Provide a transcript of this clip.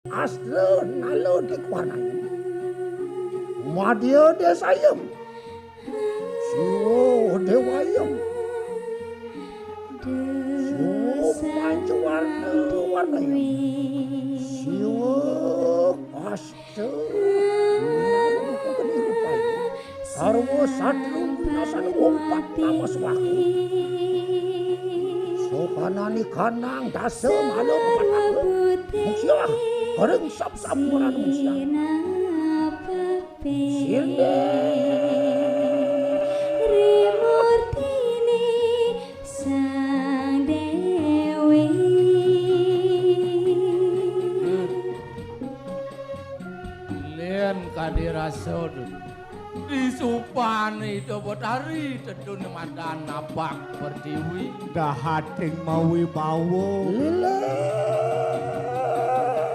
Astra nalo dikwanan. Madya desayam. Siwo dewayam. Siwo mancu warna-warnayam. Siwo Astra nalo kenirupayo. Sarwa satru nasan umpat nama swaku. Sopanani kanang dasa malu kepataku. Musialah. Bareng sap-sapuran musia. Sirde. Rimurtini sang dewi. Len kadirasod. Disupani dobotari tedun madana bak pertiwi. Dahating mawi bawo. Lile.